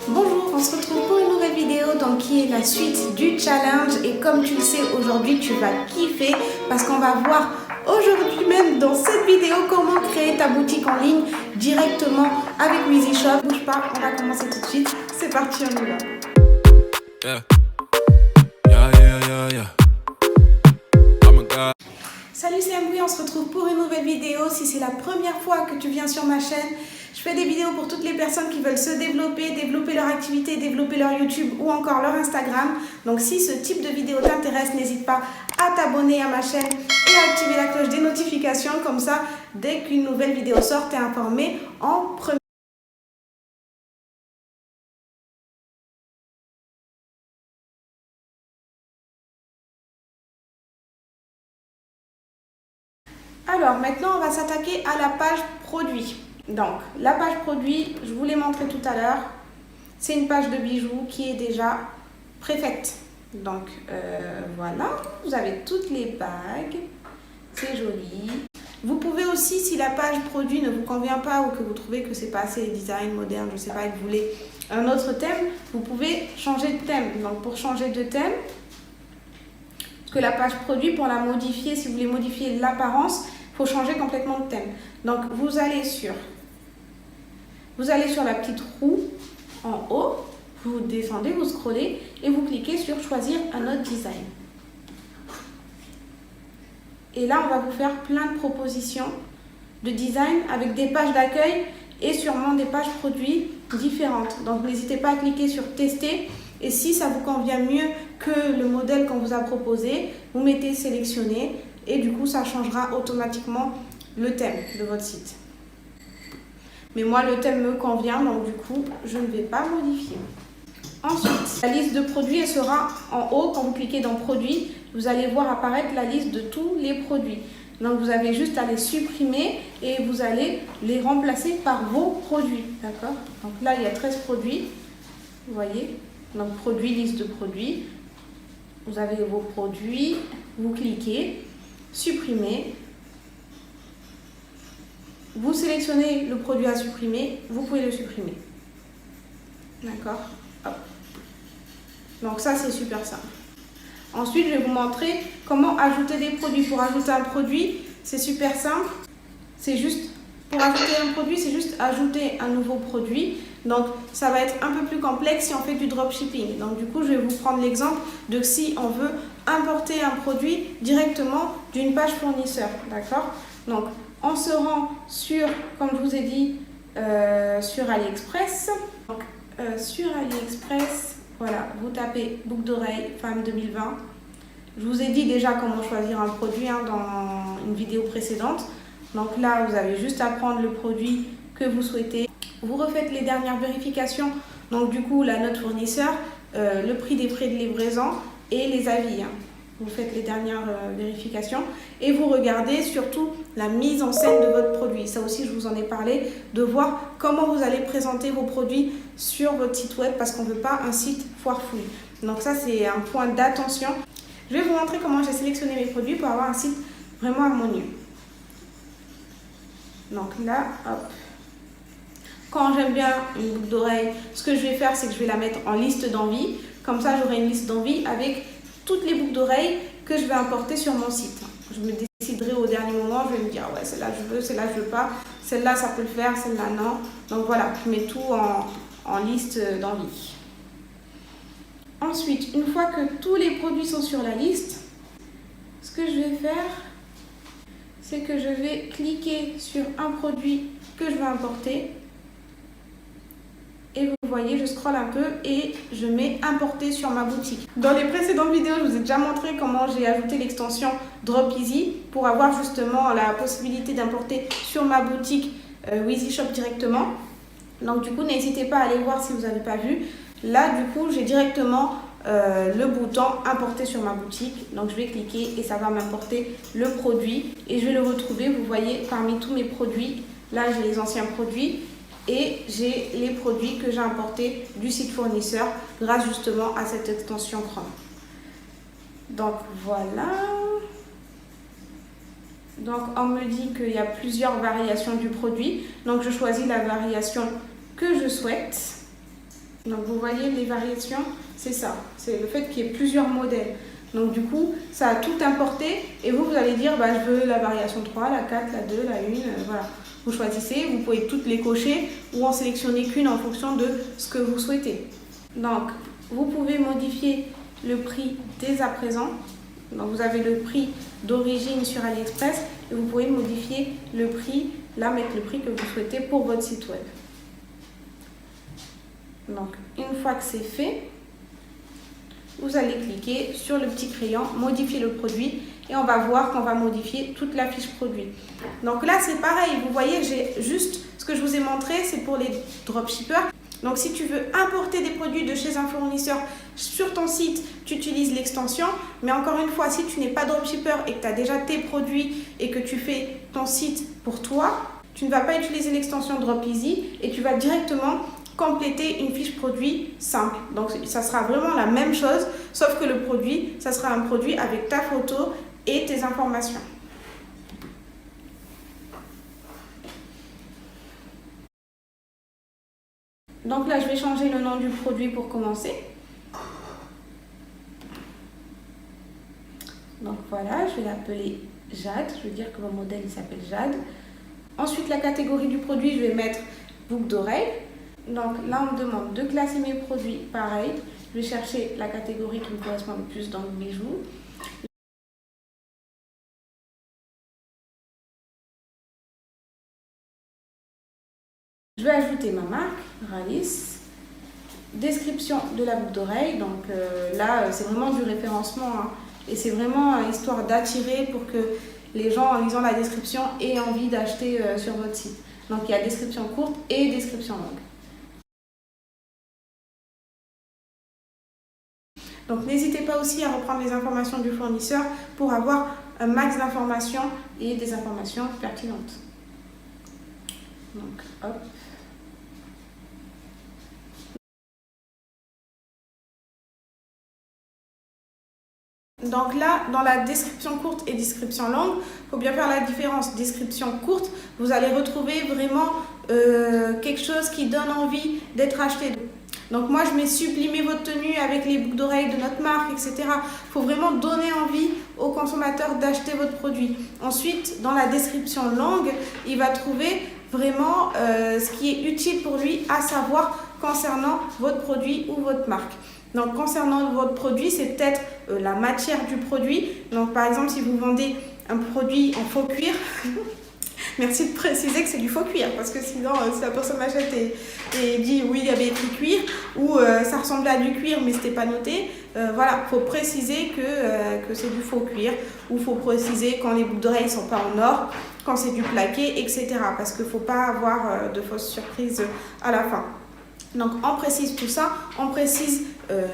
Bonjour, on se retrouve pour une nouvelle vidéo donc qui est la suite du challenge et comme tu le sais aujourd'hui tu vas kiffer parce qu'on va voir aujourd'hui même dans cette vidéo comment créer ta boutique en ligne directement avec WheezyShop. Bouge pas, on va commencer tout de suite, c'est parti, on y va. Yeah. Yeah, yeah, yeah, yeah. Oh my God. Salut, c'est Amouy, on se retrouve pour une nouvelle vidéo. Si c'est la première fois que tu viens sur ma chaîne, je fais des vidéos pour toutes les personnes qui veulent se développer, développer leur activité, développer leur YouTube ou encore leur Instagram. Donc si ce type de vidéo t'intéresse, n'hésite pas à t'abonner à ma chaîne et à activer la cloche des notifications. Comme ça, dès qu'une nouvelle vidéo sort, tu es informé en premier. Alors maintenant, on va s'attaquer à la page produit. Donc la page produit, je vous l'ai montré tout à l'heure, c'est une page de bijoux qui est déjà préfaite. Donc voilà, vous avez toutes les bagues, c'est joli. Vous pouvez aussi, si la page produit ne vous convient pas ou que vous trouvez que c'est pas assez design moderne, je ne sais pas, et que vous voulez un autre thème, vous pouvez changer de thème. Donc pour changer de thème, parce que la page produit, pour la modifier, si vous voulez modifier l'apparence, il faut changer complètement de thème. Donc vous allez sur la petite roue en haut, vous descendez, vous scrollez et vous cliquez sur choisir un autre design. Et là, on va vous faire plein de propositions de design avec des pages d'accueil et sûrement des pages produits différentes. Donc n'hésitez pas à cliquer sur tester et si ça vous convient mieux que le modèle qu'on vous a proposé, vous mettez sélectionner et du coup ça changera automatiquement le thème de votre site. Mais moi le thème me convient donc du coup je ne vais pas modifier. Ensuite, la liste de produits elle sera en haut. Quand vous cliquez dans produits, vous allez voir apparaître la liste de tous les produits. Donc vous avez juste à les supprimer et vous allez les remplacer par vos produits. D'accord? Donc là il y a 13 produits. Vous voyez? Donc produits, liste de produits. Vous avez vos produits, vous cliquez, supprimez. Vous sélectionnez le produit à supprimer, vous pouvez le supprimer. D'accord? Hop. Donc ça c'est super simple. Ensuite je vais vous montrer comment ajouter des produits. Pour ajouter un produit, c'est super simple. C'est juste, pour ajouter un produit, c'est juste ajouter un nouveau produit. Donc ça va être un peu plus complexe si on fait du dropshipping. Donc du coup je vais vous prendre l'exemple de si on veut importer un produit directement d'une page fournisseur. D'accord? Donc on se rend sur, comme je vous ai dit, sur AliExpress. Donc sur AliExpress, voilà, vous tapez boucle d'oreille femme 2020. Je vous ai dit déjà comment choisir un produit dans une vidéo précédente. Donc là, vous avez juste à prendre le produit que vous souhaitez. Vous refaites les dernières vérifications. Donc du coup, la note fournisseur, le prix des frais de livraison et les avis. Vous faites les dernières vérifications et vous regardez surtout la mise en scène de votre produit. Ça aussi, je vous en ai parlé, de voir comment vous allez présenter vos produits sur votre site web parce qu'on ne veut pas un site foire-fouille. Donc ça, c'est un point d'attention. Je vais vous montrer comment j'ai sélectionné mes produits pour avoir un site vraiment harmonieux. Donc là, hop. Quand j'aime bien une boucle d'oreille, ce que je vais faire, c'est que je vais la mettre en liste d'envie. Comme ça, j'aurai une liste d'envie avec toutes les boucles d'oreilles que je vais importer sur mon site. Je me déciderai au dernier moment, je vais me dire ouais, celle-là je veux, celle-là je veux pas, celle-là ça peut le faire, celle-là non. Donc voilà, je mets tout en liste d'envie. Ensuite, une fois que tous les produits sont sur la liste, ce que je vais faire, c'est que je vais cliquer sur un produit que je veux importer. Et vous voyez, je scrolle un peu et je mets importer sur ma boutique. Dans les précédentes vidéos, je vous ai déjà montré comment j'ai ajouté l'extension Drop Easy pour avoir justement la possibilité d'importer sur ma boutique WheezyShop directement. Donc du coup, n'hésitez pas à aller voir si vous n'avez pas vu. Là, du coup, j'ai directement le bouton importer sur ma boutique. Donc je vais cliquer et ça va m'importer le produit et je vais le retrouver. Vous voyez, parmi tous mes produits, là j'ai les anciens produits. Et j'ai les produits que j'ai importés du site fournisseur grâce justement à cette extension Chrome. Donc voilà. Donc on me dit qu'il y a plusieurs variations du produit. Donc je choisis la variation que je souhaite. Donc vous voyez les variations, c'est ça, c'est le fait qu'il y ait plusieurs modèles. Donc du coup, ça a tout importé et vous allez dire bah, je veux la variation 3, la 4, la 2, la 1, voilà. Vous choisissez, vous pouvez toutes les cocher ou en sélectionner qu'une en fonction de ce que vous souhaitez. Donc vous pouvez modifier le prix dès à présent. Donc vous avez le prix d'origine sur AliExpress et vous pouvez modifier le prix, là mettre le prix que vous souhaitez pour votre site web. Donc une fois que c'est fait, vous allez cliquer sur le petit crayon, modifier le produit et on va voir qu'on va modifier toute la fiche produit. Donc là c'est pareil, vous voyez, j'ai juste ce que je vous ai montré, c'est pour les dropshippers. Donc si tu veux importer des produits de chez un fournisseur sur ton site, tu utilises l'extension. Mais encore une fois, si tu n'es pas dropshipper et que tu as déjà tes produits et que tu fais ton site pour toi, tu ne vas pas utiliser l'extension DropEasy et tu vas directement compléter une fiche produit simple. Donc ça sera vraiment la même chose, sauf que le produit, ça sera un produit avec ta photo et tes informations. Donc là, je vais changer le nom du produit pour commencer. Donc voilà, je vais l'appeler Jade. Je vais dire que mon modèle il s'appelle Jade. Ensuite, la catégorie du produit, je vais mettre boucle d'oreille. Donc là, on me demande de classer mes produits pareil. Je vais chercher la catégorie qui me correspond le plus dans le bijou. Je vais ajouter ma marque, Ralis. Description de la boucle d'oreille. Donc là, c'est vraiment du référencement. Hein, et c'est vraiment histoire d'attirer pour que les gens, en lisant la description, aient envie d'acheter sur votre site. Donc il y a description courte et description longue. Donc n'hésitez pas aussi à reprendre les informations du fournisseur pour avoir un max d'informations et des informations pertinentes. Donc hop. Donc là, dans la description courte et description longue, il faut bien faire la différence. Description courte, vous allez retrouver vraiment quelque chose qui donne envie d'être acheté. Donc moi, je mets sublimer votre tenue avec les boucles d'oreilles de notre marque, etc. Il faut vraiment donner envie au consommateur d'acheter votre produit. Ensuite, dans la description longue, il va trouver vraiment ce qui est utile pour lui, à savoir concernant votre produit ou votre marque. Donc concernant votre produit, c'est peut-être la matière du produit. Donc par exemple, si vous vendez un produit en faux cuir, merci de préciser que c'est du faux cuir, parce que sinon, si la personne achète et dit oui, il y avait écrit cuir, ou ça ressemblait à du cuir mais c'était pas noté, voilà, il faut préciser que c'est du faux cuir, ou il faut préciser quand les boucles d'oreilles ne sont pas en or, quand c'est du plaqué, etc. Parce qu'il ne faut pas avoir de fausses surprises à la fin. Donc on précise tout ça, on précise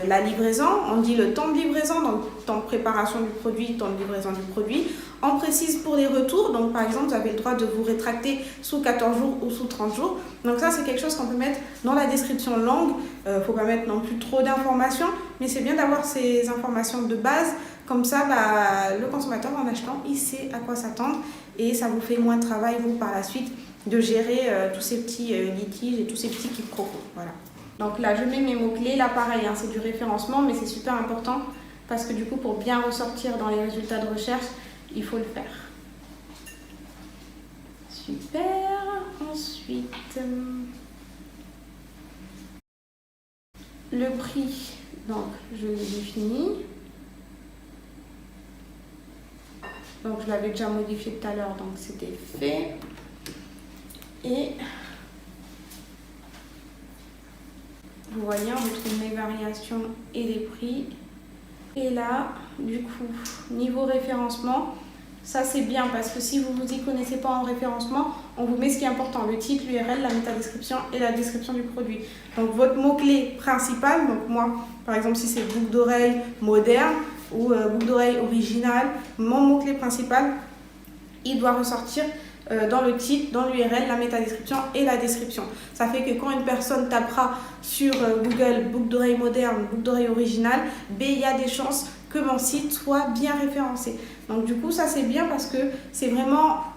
la livraison, on dit le temps de livraison, donc temps de préparation du produit, temps de livraison du produit. On précise pour les retours, donc par exemple vous avez le droit de vous rétracter sous 14 jours ou sous 30 jours. Donc ça c'est quelque chose qu'on peut mettre dans la description longue, il ne faut pas mettre non plus trop d'informations, mais c'est bien d'avoir ces informations de base, comme ça le consommateur en achetant il sait à quoi s'attendre et ça vous fait moins de travail vous par la suite de gérer tous ces petits litiges et tous ces petits quiproquos. Voilà. Donc là, je mets mes mots-clés. Là, pareil, hein, c'est du référencement, mais c'est super important parce que du coup, pour bien ressortir dans les résultats de recherche, il faut le faire. Super. Ensuite, le prix, donc je l'ai défini. Donc je l'avais déjà modifié tout à l'heure, donc c'était fait. Et vous voyez, on retrouve mes variations et les prix. Et là, du coup, niveau référencement, ça c'est bien parce que si vous ne vous y connaissez pas en référencement, on vous met ce qui est important, le titre, l'URL, la métadescription et la description du produit. Donc votre mot-clé principal, donc moi, par exemple, si c'est boucle d'oreille moderne ou boucle d'oreille originale, mon mot-clé principal, il doit ressortir dans le titre, dans l'URL, la métadescription et la description. Ça fait que quand une personne tapera sur Google boucle d'oreille moderne, boucle d'oreille originale, il y a des chances que mon site soit bien référencé. Donc du coup, ça c'est bien parce que c'est vraiment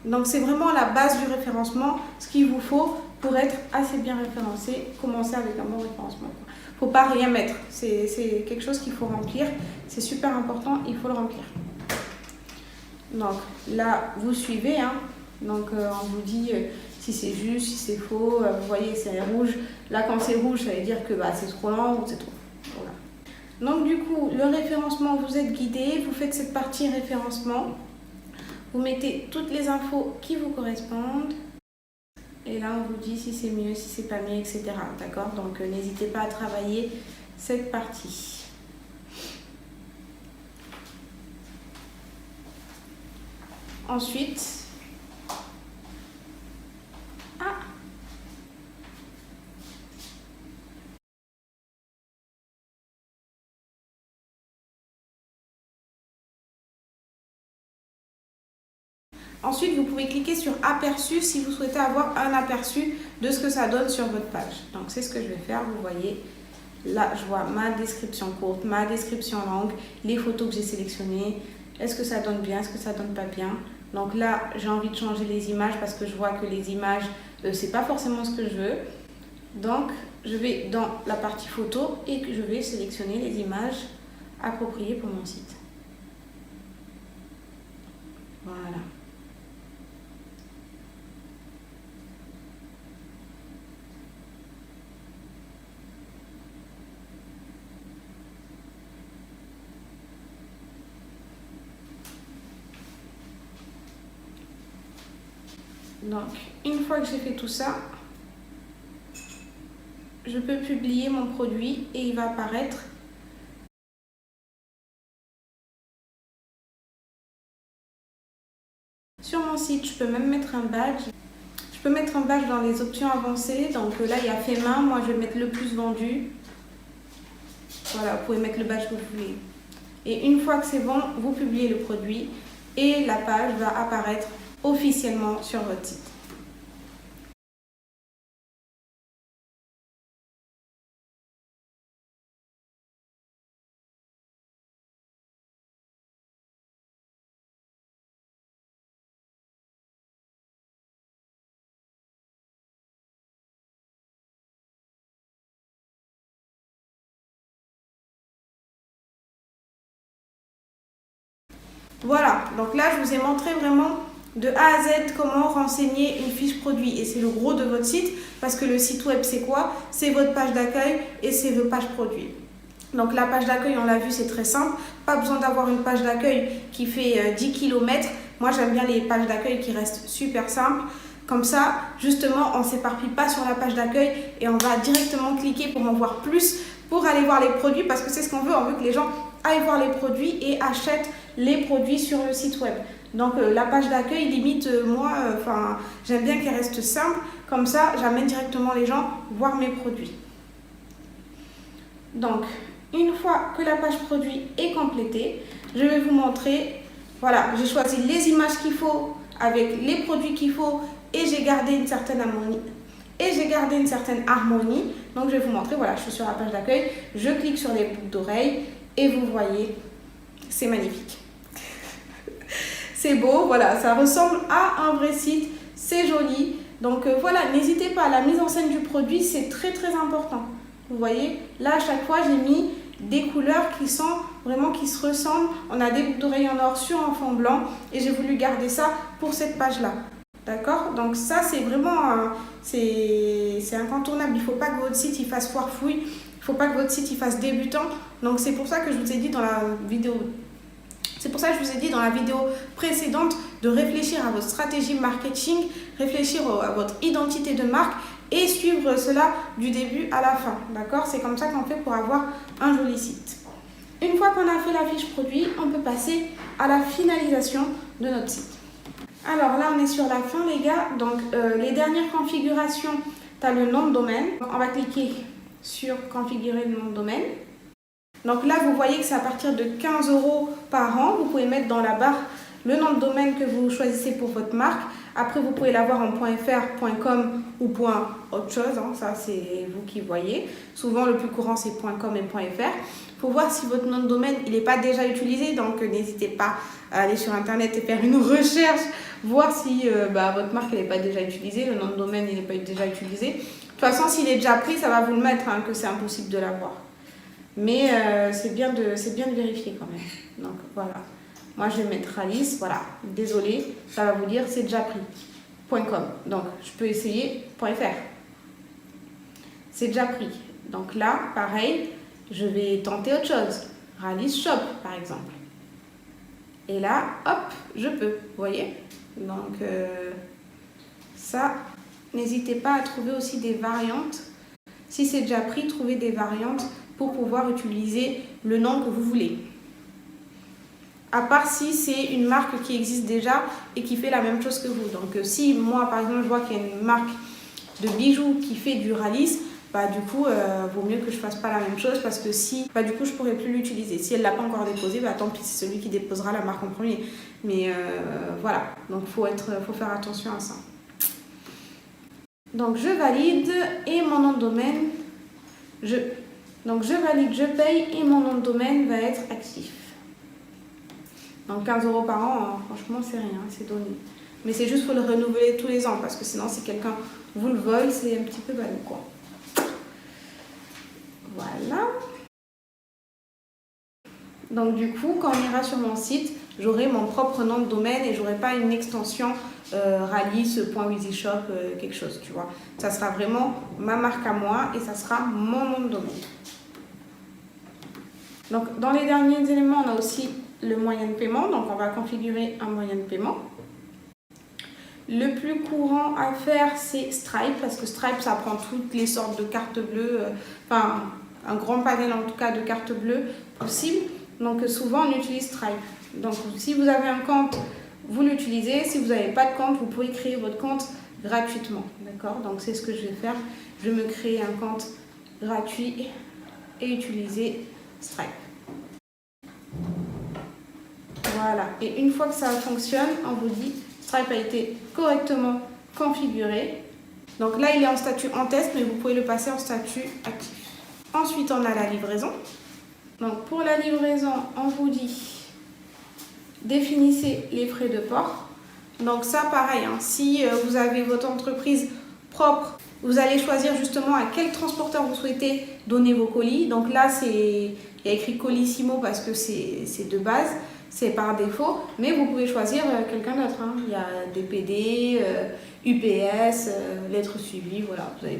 la base du référencement, ce qu'il vous faut pour être assez bien référencé, commencer avec un bon référencement. Il ne faut pas rien mettre, c'est quelque chose qu'il faut remplir, c'est super important, il faut le remplir. Donc là, vous suivez, hein. Donc on vous dit si c'est juste, si c'est faux, vous voyez c'est rouge. Là quand c'est rouge, ça veut dire que c'est trop lent ou c'est trop. Voilà. Donc du coup, le référencement, vous êtes guidé, vous faites cette partie référencement, vous mettez toutes les infos qui vous correspondent. Et là, on vous dit si c'est mieux, si c'est pas mieux, etc. D'accord? Donc, n'hésitez pas à travailler cette partie. Ensuite, ensuite, vous pouvez cliquer sur aperçu si vous souhaitez avoir un aperçu de ce que ça donne sur votre page. Donc, c'est ce que je vais faire. Vous voyez, là, je vois ma description courte, ma description longue, les photos que j'ai sélectionnées. Est-ce que ça donne bien? Est-ce que ça donne pas bien? Donc là, j'ai envie de changer les images parce que je vois que les images, c'est pas forcément ce que je veux. Donc, je vais dans la partie photo et je vais sélectionner les images appropriées pour mon site. Voilà. Donc, une fois que j'ai fait tout ça, je peux publier mon produit et il va apparaître sur mon site. Je peux même mettre un badge. Je peux mettre un badge dans les options avancées. Donc là, il y a fait main. Moi, je vais mettre le plus vendu. Voilà, vous pouvez mettre le badge que vous voulez. Et une fois que c'est bon, vous publiez le produit et la page va apparaître officiellement sur votre site. Voilà, donc là, je vous ai montré vraiment de A à Z comment renseigner une fiche produit. Et c'est le gros de votre site parce que le site web, c'est quoi? C'est votre page d'accueil et c'est vos pages produits. Donc la page d'accueil, on l'a vu, c'est très simple. Pas besoin d'avoir une page d'accueil qui fait 10 km. Moi, j'aime bien les pages d'accueil qui restent super simples. Comme ça, justement, on ne s'éparpille pas sur la page d'accueil et on va directement cliquer pour en voir plus, pour aller voir les produits parce que c'est ce qu'on veut. On veut que les gens aillent voir les produits et achètent les produits sur le site web. Donc la page d'accueil, limite, moi, j'aime bien qu'elle reste simple. Comme ça, j'amène directement les gens voir mes produits. Donc, une fois que la page produit est complétée, je vais vous montrer. Voilà, j'ai choisi les images qu'il faut avec les produits qu'il faut et j'ai gardé une certaine harmonie. Donc, je vais vous montrer. Voilà, je suis sur la page d'accueil. Je clique sur les boucles d'oreilles et vous voyez, c'est magnifique. C'est beau, voilà, ça ressemble à un vrai site, c'est joli. Donc voilà, n'hésitez pas, la mise en scène du produit, c'est très très important. Vous voyez, là à chaque fois, j'ai mis des couleurs qui sont vraiment qui se ressemblent. On a des boucles d'oreilles en or sur un fond blanc et j'ai voulu garder ça pour cette page-là. D'accord? Donc ça, c'est vraiment, c'est incontournable. Il ne faut pas que votre site il fasse foire fouille. Il ne faut pas que votre site il fasse débutant. Donc c'est pour ça que je vous ai dit dans la vidéo. C'est pour ça que je vous ai dit dans la vidéo précédente de réfléchir à votre stratégie marketing, réfléchir à votre identité de marque et suivre cela du début à la fin. D'accord? C'est comme ça qu'on fait pour avoir un joli site. Une fois qu'on a fait la fiche produit, on peut passer à la finalisation de notre site. Alors là, on est sur la fin, les gars. Donc, les dernières configurations, tu as le nom de domaine. Donc, on va cliquer sur configurer le nom de domaine. Donc là, vous voyez que c'est à partir de 15 € par an. Vous pouvez mettre dans la barre le nom de domaine que vous choisissez pour votre marque. Après, vous pouvez l'avoir en .fr, .com ou .autre chose. Hein. Ça, c'est vous qui voyez. Souvent, le plus courant, c'est .com et .fr. Il faut voir si votre nom de domaine n'est pas déjà utilisé. Donc, n'hésitez pas à aller sur Internet et faire une recherche voir si votre marque n'est pas déjà utilisée, le nom de domaine il n'est pas déjà utilisé. De toute façon, s'il est déjà pris, ça va vous le mettre, hein, que c'est impossible de l'avoir. Mais c'est bien de vérifier quand même. Donc voilà. Moi, je vais mettre Alice. Voilà. Désolée, ça va vous dire c'est déjà pris. .com. Donc, je peux essayer .fr. C'est déjà pris. Donc là, pareil, je vais tenter autre chose. Alice Shop, par exemple. Et là, hop, je peux. Vous voyez? Donc, ça, n'hésitez pas à trouver aussi des variantes. Si c'est déjà pris, trouvez des variantes pour pouvoir utiliser le nom que vous voulez. À part si c'est une marque qui existe déjà et qui fait la même chose que vous. Donc si moi par exemple je vois qu'il y a une marque de bijoux qui fait du Ralice, du coup vaut mieux que je fasse pas la même chose parce que si, du coup je pourrais plus l'utiliser. Si elle l'a pas encore déposé, tant pis, c'est celui qui déposera la marque en premier. Mais voilà, donc faut faire attention à ça. Donc je valide et mon nom de domaine, donc je valide, je paye et mon nom de domaine va être actif. Donc 15 € par an, hein, franchement c'est rien, c'est donné. Mais c'est juste qu'il faut le renouveler tous les ans parce que sinon si quelqu'un vous le vole, c'est un petit peu ballot quoi. Voilà. Donc du coup, quand on ira sur mon site, j'aurai mon propre nom de domaine et j'aurai pas une extension ralice.wizyshop quelque chose, tu vois. Ça sera vraiment ma marque à moi et ça sera mon nom de domaine. Donc dans les derniers éléments, on a aussi le moyen de paiement. Donc on va configurer un moyen de paiement. Le plus courant à faire, c'est Stripe, parce que Stripe, ça prend toutes les sortes de cartes bleues, un grand panel en tout cas de cartes bleues possibles. Donc souvent on utilise Stripe. Donc si vous avez un compte, vous l'utilisez. Si vous n'avez pas de compte, vous pouvez créer votre compte gratuitement. D'accord? Donc c'est ce que je vais faire. Je vais me créer un compte gratuit et utiliser Stripe. Voilà. Et une fois que ça fonctionne, on vous dit Stripe a été correctement configuré. Donc là, il est en statut en test, mais vous pouvez le passer en statut actif. Ensuite, on a la livraison. Donc pour la livraison, on vous dit définissez les frais de port. Donc ça, pareil, hein, si vous avez votre entreprise propre, vous allez choisir justement à quel transporteur vous souhaitez donner vos colis. Donc là, il y a écrit Colissimo parce que c'est de base, c'est par défaut, mais vous pouvez choisir quelqu'un d'autre. Hein. Il y a DPD, UPS, lettres suivies, voilà, vous avez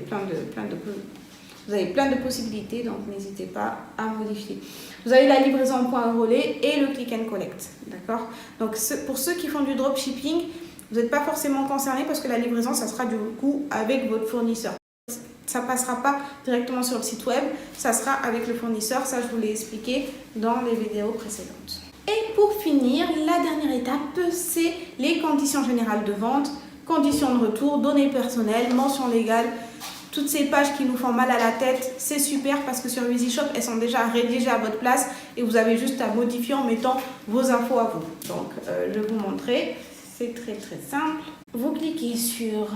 plein de possibilités, donc n'hésitez pas à modifier. Vous avez la livraison en point relais et le click and collect, d'accord? Donc pour ceux qui font du dropshipping, vous n'êtes pas forcément concerné parce que la livraison, ça sera du coup avec votre fournisseur. Ça ne passera pas directement sur le site web, ça sera avec le fournisseur, ça je vous l'ai expliqué dans les vidéos précédentes. Et pour finir, la dernière étape, c'est les conditions générales de vente, conditions de retour, données personnelles, mentions légales. Toutes ces pages qui nous font mal à la tête, c'est super parce que sur WizyShop, elles sont déjà rédigées à votre place et vous avez juste à modifier en mettant vos infos à vous. Donc, je vais vous montrer. C'est très simple. Vous cliquez sur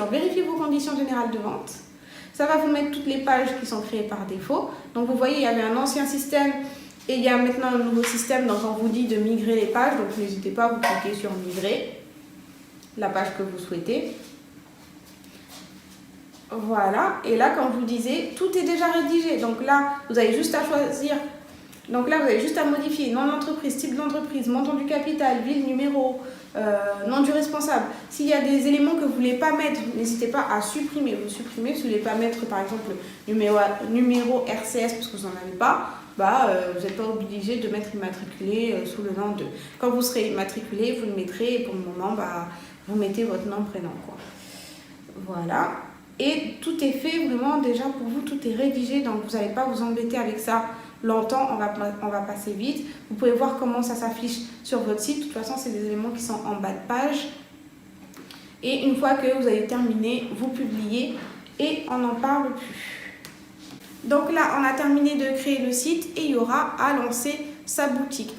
vérifier vos conditions générales de vente. Ça va vous mettre toutes les pages qui sont créées par défaut. Donc, vous voyez, il y avait un ancien système et il y a maintenant un nouveau système. Donc, on vous dit de migrer les pages. Donc, n'hésitez pas, vous cliquez sur migrer la page que vous souhaitez. Voilà, et là, comme je vous disais, tout est déjà rédigé. Donc là, vous avez juste à choisir. Donc là, vous avez juste à modifier nom d'entreprise, type d'entreprise, montant du capital, ville, numéro, nom du responsable. S'il y a des éléments que vous ne voulez pas mettre, n'hésitez pas à supprimer. Vous supprimez, si vous ne voulez pas mettre, par exemple, numéro RCS parce que vous n'en avez pas, vous n'êtes pas obligé de mettre immatriculé sous le nom de. Quand vous serez immatriculé, vous le mettrez et pour le moment, vous mettez votre nom, prénom, quoi. Voilà. Et tout est fait vraiment déjà pour vous, tout est rédigé, donc vous n'allez pas vous embêter avec ça longtemps, on va passer vite. Vous pouvez voir comment ça s'affiche sur votre site, de toute façon c'est des éléments qui sont en bas de page. Et une fois que vous avez terminé, vous publiez et on n'en parle plus. Donc là, on a terminé de créer le site et il y aura à lancer sa boutique.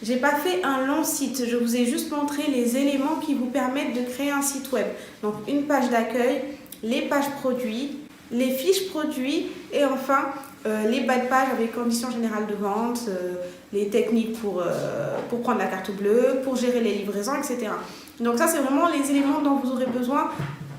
J'ai pas fait un long site, je vous ai juste montré les éléments qui vous permettent de créer un site web. Donc une page d'accueil, les pages produits, les fiches produits et enfin les bas de page avec conditions générales de vente, les techniques pour prendre la carte bleue, pour gérer les livraisons, etc. Donc ça, c'est vraiment les éléments dont vous aurez besoin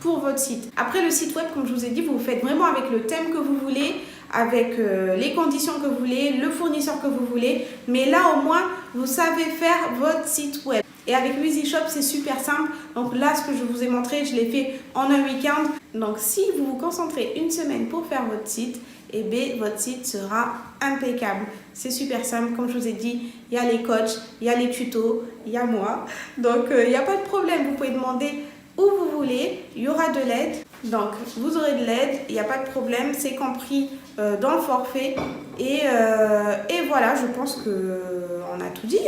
pour votre site. Après, le site web, comme je vous ai dit, vous le faites vraiment avec le thème que vous voulez, avec les conditions que vous voulez, le fournisseur que vous voulez. Mais là, au moins, vous savez faire votre site web. Et avec EasyShop, c'est super simple. Donc là, ce que je vous ai montré, je l'ai fait en un week-end. Donc si vous vous concentrez une semaine pour faire votre site, eh bien, votre site sera impeccable. C'est super simple. Comme je vous ai dit, il y a les coachs, il y a les tutos, il y a moi. Donc, il n'y a pas de problème. Vous pouvez demander où vous voulez. Il y aura de l'aide. Donc, vous aurez de l'aide. Il n'y a pas de problème. C'est compris dans le forfait. Et voilà, je pense qu'on a tout dit.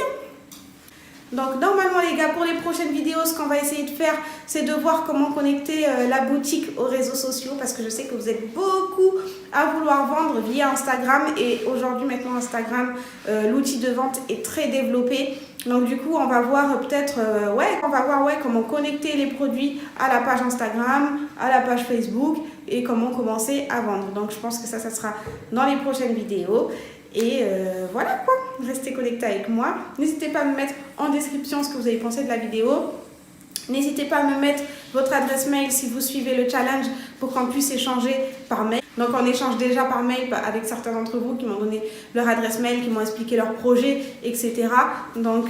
Donc normalement les gars, pour les prochaines vidéos, ce qu'on va essayer de faire, c'est de voir comment connecter la boutique aux réseaux sociaux, parce que je sais que vous êtes beaucoup à vouloir vendre via Instagram, et aujourd'hui maintenant Instagram, l'outil de vente est très développé. Donc du coup on va voir peut-être comment connecter les produits à la page Instagram, à la page Facebook, et comment commencer à vendre. Donc je pense que ça sera dans les prochaines vidéos. Et voilà quoi, restez connectés avec moi. N'hésitez pas à me mettre en description ce que vous avez pensé de la vidéo. N'hésitez pas à me mettre votre adresse mail si vous suivez le challenge pour qu'on puisse échanger par mail. Donc on échange déjà par mail avec certains d'entre vous qui m'ont donné leur adresse mail, qui m'ont expliqué leur projet, etc. Donc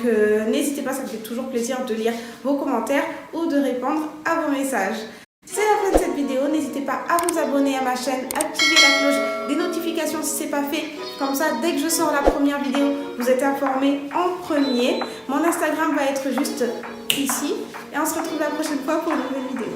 n'hésitez pas, ça me fait toujours plaisir de lire vos commentaires ou de répondre à vos messages. C'est la fin de cette vidéo, n'hésitez pas à vous abonner à ma chaîne, activer la cloche des notifications si ce n'est pas fait. Comme ça, dès que je sors la première vidéo, vous êtes informés en premier. Mon Instagram va être juste ici. Et on se retrouve la prochaine fois pour une nouvelle vidéo.